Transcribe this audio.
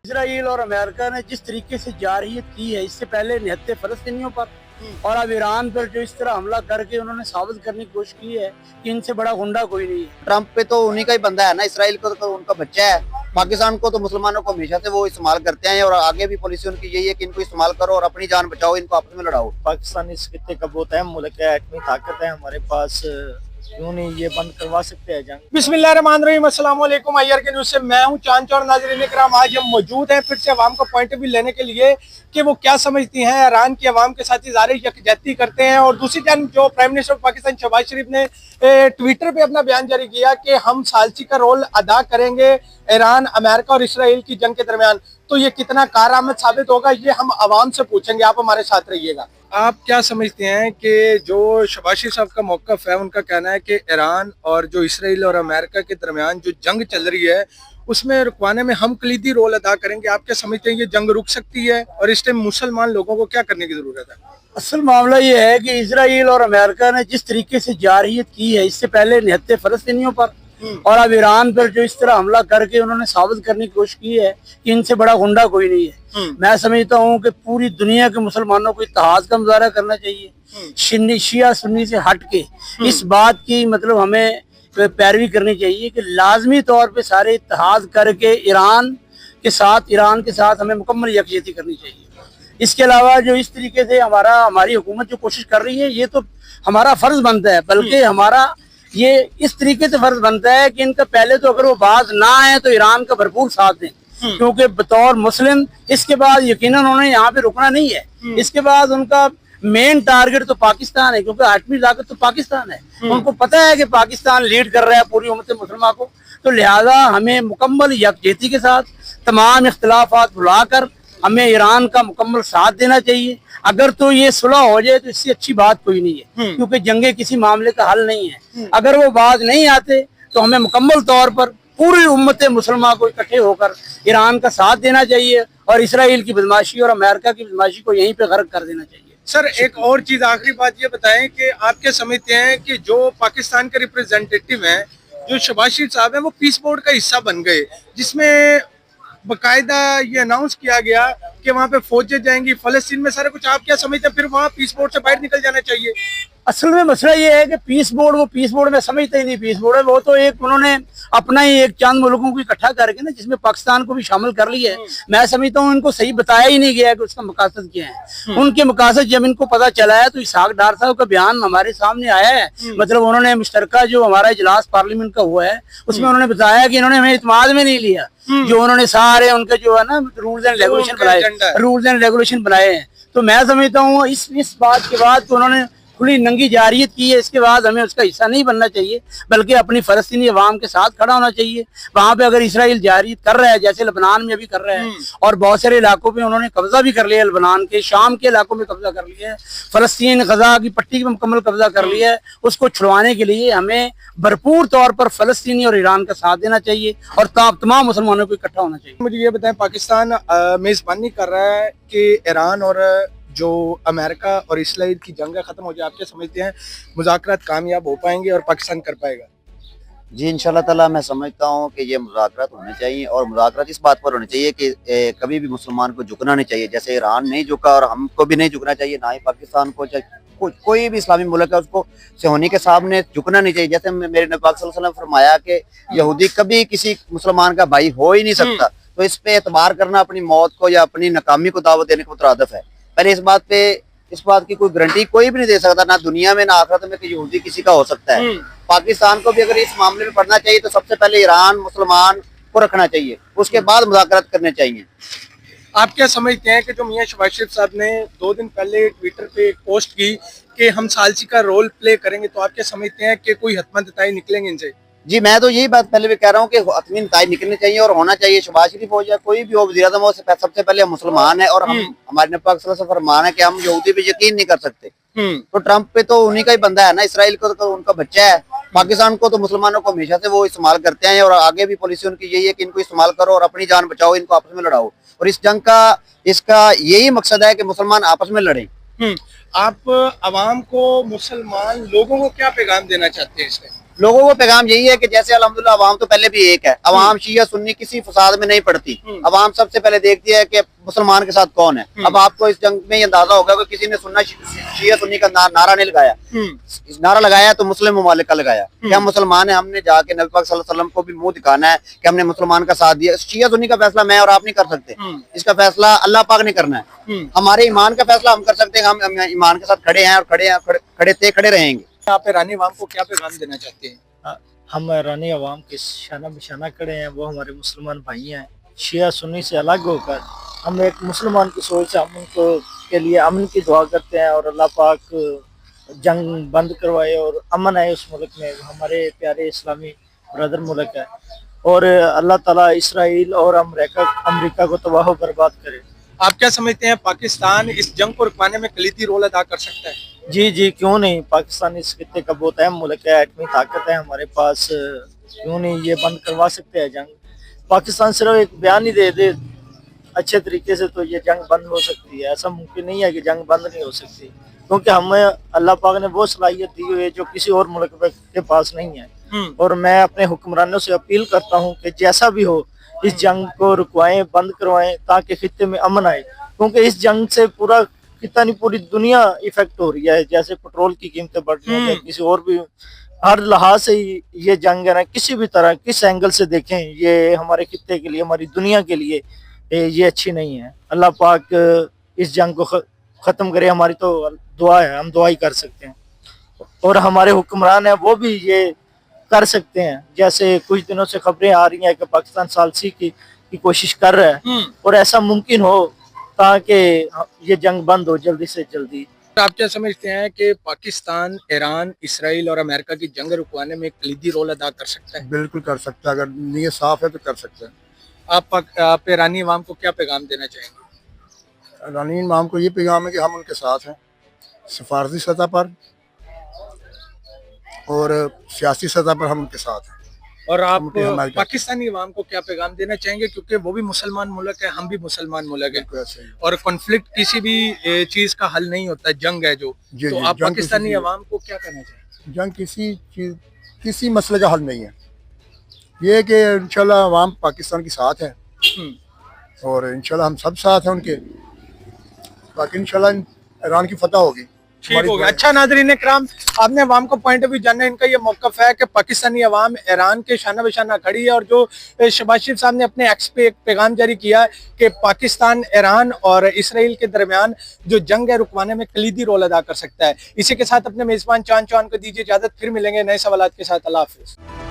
Israel और America ने जिस तरीके से जारहियत की है, इससे पहले निहत्ते फलस्तीनियों पर और अब ईरान पर जो इस तरह हमला करके उन्होंने साबित करने की कोशिश की है कि इनसे बड़ा गुंडा कोई नहीं है। ट्रंप पे तो उन्हीं का ही बंदा है ना, इसराइल को तो उनका बच्चा है। पाकिस्तान को तो मुसलमानों को हमेशा से वो इस्तेमाल करते हैं और आगे भी पॉलिसी उनकी यही है कि इनको इस्तेमाल करो और अपनी जान बचाओ, इनको आपस में लड़ाओ। पाकिस्तान इस खित्ते का बहुत अहम मुल्क है, इतनी ताकत है हमारे पास, क्यों नहीं ये बंद करवा सकते हैं जंग। बिस्मिल्लाहिर्रहमानिर्रहीम, अस्सलाम वालेकुम। अय्यर के न्यूज़ से मैं हूं चांद चौर। नाज़रीन इकराम, आज हम मौजूद हैं फिर से अवाम का पॉइंट ऑफ व्यू लेने के लिए कि वो क्या समझती हैं। ईरान की अवाम के साथ इज़हार यकजहती करते हैं और दूसरी जानब जो प्राइम मिनिस्टर पाकिस्तान शहबाज शरीफ ने ट्विटर पे अपना बयान जारी किया कि हम सालसी का रोल अदा करेंगे ईरान, अमेरिका और इसराइल की जंग के दरमियान, तो ये कितना कारआमद साबित होगा, ये हम अवाम से पूछेंगे। आप हमारे साथ रहिएगा। आप क्या समझते हैं कि जो शहबाज शरीफ साहब का मौक़िफ़ है, उनका कहना है कि ईरान और जो इसराइल और अमेरिका के दरमियान जो जंग चल रही है उसमें रुकवाने में हम कलीदी रोल अदा करेंगे। आप क्या समझते हैं ये जंग रुक सकती है और इस टाइम मुसलमान लोगों को क्या करने की ज़रूरत है? असल मामला ये है कि इसराइल और अमेरिका ने जिस तरीके से जारहियत की है, इससे पहले निहत्ते फलस्तीनियों पर और अब ईरान पर जो इस तरह हमला करके उन्होंने साबित करने की कोशिश की है कि इनसे बड़ा गुंडा कोई नहीं है। मैं समझता हूँ कि पूरी दुनिया के मुसलमानों को इत्तेहाद का मुजाहरा करना चाहिए। शिया सुन्नी से हट के इस बात की मतलब हमें पैरवी करनी चाहिए कि लाजमी तौर पे सारे इत्तेहाद करके ईरान के साथ हमें मुकम्मल यकजहती करनी चाहिए। इसके अलावा जो इस तरीके से हमारी हुकूमत जो कोशिश कर रही है, ये तो हमारा फर्ज बनता है, बल्कि हमारा ये इस तरीके से फर्ज बनता है कि इनका पहले तो अगर वो बात ना आए तो ईरान का भरपूर साथ दें, क्योंकि बतौर मुस्लिम इसके बाद यकीनन उन्हें यहाँ पे रुकना नहीं है। इसके बाद उनका मेन टारगेट तो पाकिस्तान है, क्योंकि आठवीं ताकत तो पाकिस्तान है। उनको पता है कि पाकिस्तान लीड कर रहा है पूरी उम्मत मुसलमान को, तो लिहाजा हमें मुकम्मल यकजहती के साथ तमाम इख्तिलाफात भुलाकर हमें ईरान का मुकम्मल साथ देना चाहिए। अगर तो ये सुलह हो जाए तो इससे अच्छी बात कोई नहीं है, क्योंकि जंगे किसी मामले का हल नहीं है। अगर वो बात नहीं आते तो हमें मुकम्मल तौर पर पूरी उम्मत मुसलमान को इकट्ठे होकर ईरान का साथ देना चाहिए और इसराइल की बदमाशी और अमेरिका की बदमाशी को यहीं पे गर्क कर देना चाहिए। सर, एक और चीज, आखिरी बात ये बताएं कि आप क्या समझते हैं कि जो पाकिस्तान के रिप्रेजेंटेटिव हैं, जो शहबाज शरीफ साहब हैं, वो पीस बोर्ड का हिस्सा बन गए, जिसमें बकायदा ये अनाउंस किया गया कि वहाँ पे फौजें जाएंगी फलस्तीन में, सारा कुछ। आप क्या समझते हैं, फिर वहाँ पीस बोर्ड से बाहर निकल जाना चाहिए? असल में मसला ये है कि पीस बोर्ड में समझते ही नहीं। पीस बोर्ड है वो तो एक उन्होंने अपना ही एक चंद मुल्कों को इकट्ठा करके ना, जिसमें पाकिस्तान को भी शामिल कर लिया है। मैं समझता हूँ इनको सही बताया ही नहीं गया कि उसका मकासद क्या है। उनके मकासद जब इनको पता चला है तो इसहाक डार साहब का बयान हमारे सामने आया है। मतलब उन्होंने मुश्तरका जो हमारा इजलास पार्लियामेंट का हुआ है उसमें उन्होंने बताया कि इन्होंने हमें इत्मीनान में नहीं लिया। जो उन्होंने सारे उनके जो है ना रूल्स एंड रेगुलेशन बनाए हैं, तो मैं समझता हूँ इस बात के बाद तो उन्होंने खुली नंगी जारहियत की है। इसके बाद हमें उसका हिस्सा नहीं बनना चाहिए, बल्कि अपनी फलस्तीनी अवाम के साथ खड़ा होना चाहिए। वहाँ पे अगर इसराइल जारहियत कर रहा है, जैसे लबनान में भी कर रहा है, और बहुत सारे इलाकों पे उन्होंने कब्जा भी कर लिया है, लबनान के शाम के इलाकों में कब्जा कर लिया है, फलस्तीन गजा की पट्टी में मुकम्मल कब्जा कर लिया है, उसको छुड़वाने के लिए हमें भरपूर तौर पर फलस्तीनी और ईरान का साथ देना चाहिए और तमाम मुसलमानों को इकट्ठा होना चाहिए। मुझे ये बताएं, पाकिस्तान मेज़बानी कर रहा है कि ईरान और जो अमेरिका और इसराइल की जंग खत्म हो जाए। आप क्या समझते हैं, मुज़ाकरात कामयाब हो पाएंगे और पाकिस्तान कर पाएगा? जी इंशाल्लाह ताला मैं समझता हूँ कि ये मुज़ाकरात होने चाहिए और मुज़ाकरात इस बात पर होने चाहिए कि कभी भी मुसलमान को झुकना नहीं चाहिए। जैसे ईरान नहीं झुका और हमको भी नहीं झुकना चाहिए, ना ही पाकिस्तान को, कोई भी इस्लामी मुल्क है उसको सिहोनी के सामने झुकना नहीं चाहिए। जैसे मेरे नबी पाक सल्लल्लाहु अलैहि वसल्लम फरमाया कि यहूदी कभी किसी मुसलमान का भाई हो ही नहीं सकता, तो इस पे एतबार करना अपनी मौत को या अपनी नाकामी को दावत देने को मुतरादिफ है। पहले इस बात की कोई गारंटी कोई भी नहीं दे सकता, ना दुनिया में ना आखिरत में, कि यहूदी किसी का हो सकता है। पाकिस्तान को भी अगर इस मामले में पढ़ना चाहिए तो सबसे पहले ईरान मुसलमान को रखना चाहिए, उसके बाद मुज़ाकरात करने चाहिए। आप क्या समझते हैं कि जो मियां शहबाज शरीफ साहब ने 2 दिन पहले ट्विटर पे एक पोस्ट की कि हम सालसी का रोल प्ले करेंगे, तो आप क्या समझते हैं कि कोई हतमन तताई निकलेंगे इनसे? जी मैं तो यही बात पहले भी कह रहा हूँ कि हतमी नताइज निकलने चाहिए और होना चाहिए। शहबाज शरीफ हो जाए, कोई भी हो, वज़ीर आज़म हो, सबसे पहले हम मुसलमान है और हम हमारे नबी पाक सल्लल्लाहु अलैहि वसल्लम फरमान है कि हम यहूदी पे यकीन नहीं कर सकते। तो ट्रंप पे तो उन्हीं का ही बंदा है ना, इसराइल को तो उनका बच्चा है। पाकिस्तान को तो मुसलमानों को हमेशा से वो इस्तेमाल करते हैं और आगे भी पॉलिसी उनकी यही है कि इनको इस्तेमाल करो और अपनी जान बचाओ, इनको आपस में लड़ाओ। और इस जंग का इसका यही मकसद है कि मुसलमान आपस में लड़ें। आप अवाम को, मुसलमान लोगों को क्या पैगाम देना चाहते हैं इसमें? लोगों को पैगाम यही है कि जैसे अल्हम्दुलिल्लाह अवाम तो पहले भी एक है, अवाम शिया सुन्नी किसी फसाद में नहीं पड़ती, अवाम सबसे पहले देखती है कि मुसलमान के साथ कौन है। अब आपको इस जंग में ये अंदाजा होगा कि किसी ने सुन्ना शिया सुन्नी का नारा नहीं लगाया, नारा लगाया तो मुस्लिम ममालिक का लगाया कि हम मुसलमान हैं, हमने जाके नबी पाक सल्लल्लाहु अलैहि वसल्लम को भी मुंह दिखाना है कि हमने मुसलमान का साथ दिया। शिया सुन्नी का फैसला मैं और आप नहीं कर सकते, इसका फैसला अल्लाह पाक ने करना है। हमारे ईमान का फैसला हम कर सकते हैं, हम ईमान के साथ खड़े हैं और खड़े रहेंगे। आप ईरानी अवाम को क्या पैगाम देना चाहते हैं? हम ईरानी अवाम के शाना बिशाना खड़े हैं, वो हमारे मुसलमान भाई हैं। शिया सुन्नी से अलग होकर हम एक मुसलमान की सोच से हम उनको के लिए अमन की दुआ करते हैं और अल्लाह पाक जंग बंद करवाए और अमन आए उस मुल्क में। हमारे प्यारे इस्लामी ब्रदर मुल्क है और अल्लाह ताला इसराइल और अमेरिका को तबाह व बर्बाद करे। आप क्या समझते हैं पाकिस्तान इस जंग को रुकवाने में कलीदी रोल अदा कर सकता है? जी क्यों नहीं, पाकिस्तान इस खित्ते का बहुत अहम मुल्क है, एटमी ताकत है हमारे पास, क्यों नहीं ये बंद करवा सकते हैं जंग। पाकिस्तान सिर्फ एक बयान ही दे दे अच्छे तरीके से तो ये जंग बंद हो सकती है। ऐसा मुमकिन नहीं है कि जंग बंद नहीं हो सकती, क्योंकि हमें अल्लाह पाक ने वो सलाहियत दी हुई है जो किसी और मुल्क के पास नहीं है। और मैं अपने हुक्मरानों से अपील करता हूँ कि जैसा भी हो इस जंग को रुकवाएं, बंद करवाएं, ताकि खित्ते में अमन आए, क्योंकि इस जंग से पूरी दुनिया इफेक्ट हो रही है। जैसे पेट्रोल की कीमतें बढ़ रही हैं, किसी और भी हर लिहाज से ये जंग है ना, किसी भी तरह किस एंगल से देखें ये हमारे खित्ते के लिए, हमारी दुनिया के लिए ये अच्छी नहीं है। अल्लाह पाक इस जंग को खत्म करे, हमारी तो दुआ है, हम दुआ ही कर सकते हैं और हमारे हुक्मरान हैं वो भी ये कर सकते हैं। जैसे कुछ दिनों से खबरें आ रही हैं कि पाकिस्तान सालसी की कोशिश कर रहा है और ऐसा मुमकिन हो ताकि ये जंग बंद हो जल्दी से जल्दी। आप क्या समझते हैं कि पाकिस्तान ईरान इसराइल और अमेरिका की जंग रुकवाने में कलीदी रोल अदा कर सकता है? बिल्कुल कर सकता है, अगर नीयत साफ है तो कर सकते हैं। आप ईरानी अवाम को क्या पैगाम देना चाहेंगे? ईरानी इमाम को ये पैगाम है कि हम उनके साथ हैं, सफारती सतह पर और सियासी सतह पर हम उनके साथ हैं। और आप हमारी पाकिस्तानी अवाम को क्या पैगाम देना चाहेंगे, क्योंकि वो भी मुसलमान मुल्क है, हम भी मुसलमान मुल्क है और कॉन्फ्लिक्ट किसी भी चीज का हल नहीं होता, जंग है जो, तो आप पाकिस्तानी अवाम को क्या कहना चाहेंगे? जंग किसी मसले का हल नहीं है, ये है कि इंशाल्लाह अवाम पाकिस्तान के साथ है और इंशाल्लाह हम सब साथ हैं उनके, बाकी इंशाल्लाह ईरान की फतह होगी। ठीक हो गया। अच्छा नाज़रीन इकराम, आपने अवाम को पॉइंट ऑफ व्यू जाना, इनका ये मौक़िफ़ है कि पाकिस्तानी अवाम ईरान के शाना बशाना खड़ी है और जो शहबाज शरीफ साहब ने अपने एक्स पे एक पैगाम जारी किया है कि पाकिस्तान ईरान और इसराइल के दरमियान जो जंग है रुकवाने में कलीदी रोल अदा कर सकता है। इसी के साथ अपने मेज़बान चांद को दीजिए इजाज़त, फिर मिलेंगे नए सवालात के साथ। अल्लाह हाफ़िज़।